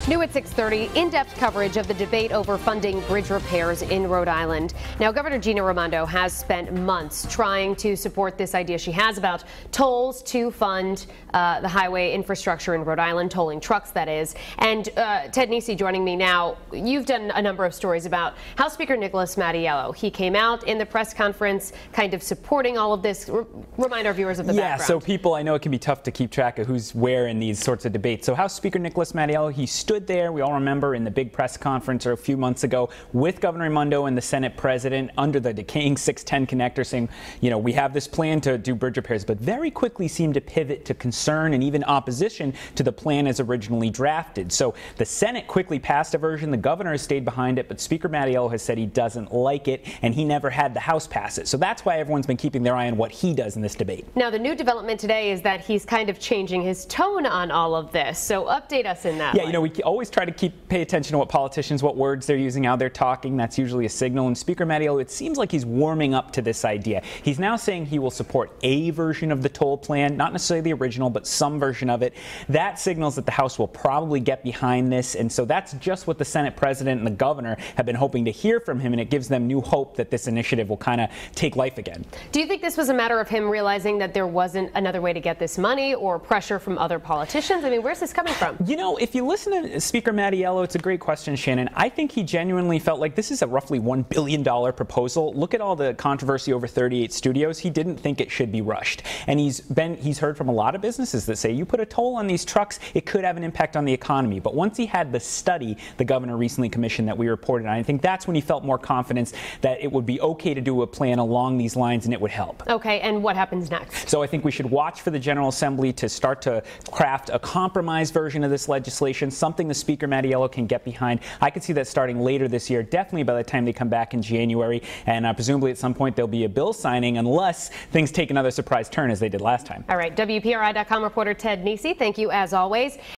New at 6:30, in-depth coverage of the debate over funding bridge repairs in Rhode Island. Now, Governor Raimondo has spent months trying to support this idea she has about tolls to fund the highway infrastructure in Rhode Island, tolling trucks, that is. And Ted Nesi joining me now. You've done a number of stories about House Speaker Nicholas Mattiello. He came out in the press conference kind of supporting all of this. Remind our viewers of the background. Yeah, so people, I know it can be tough to keep track of who's where in these sorts of debates. So House Speaker Nicholas Mattiello, he stood there, we all remember, in the big press conference a few months ago with Governor Raimondo and the Senate President under the decaying 610 connector, saying, you know, we have this plan to do bridge repairs, but very quickly seemed to pivot to concern and even opposition to the plan as originally drafted. So the Senate quickly passed a version, the governor has stayed behind it, but Speaker Mattiello has said he doesn't like it, and he never had the House pass it. So that's why everyone's been keeping their eye on what he does in this debate. Now, the new development today is that he's kind of changing his tone on all of this. So update us in that. Yeah, you know, we always try to pay attention to what politicians, what words they're using, how they're talking. That's usually a signal. And Speaker Mattiello, it seems like he's warming up to this idea. He's now saying he will support a version of the toll plan, not necessarily the original, but some version of it. That signals that the House will probably get behind this. And so that's just what the Senate President and the governor have been hoping to hear from him. And it gives them new hope that this initiative will kind of take life again. Do you think this was a matter of him realizing that there wasn't another way to get this money, or pressure from other politicians? I mean, where's this coming from? You know, if you listen to Speaker Mattiello, it's a great question, Shannon. I think he genuinely felt like this is a roughly $1 billion proposal. Look at all the controversy over 38 studios. He didn't think it should be rushed. And he's heard from a lot of businesses that say, you put a toll on these trucks, it could have an impact on the economy. But once he had the study the governor recently commissioned that we reported on, I think that's when he felt more confidence that it would be okay to do a plan along these lines and it would help. Okay, and what happens next? So I think we should watch for the General Assembly to start to craft a compromise version of this legislation, something the Speaker Mattiello can get behind. I could see that starting later this year, definitely by the time they come back in January, and presumably at some point there'll be a bill signing unless things take another surprise turn as they did last time. All right, WPRI.com reporter Ted Nesi, thank you as always.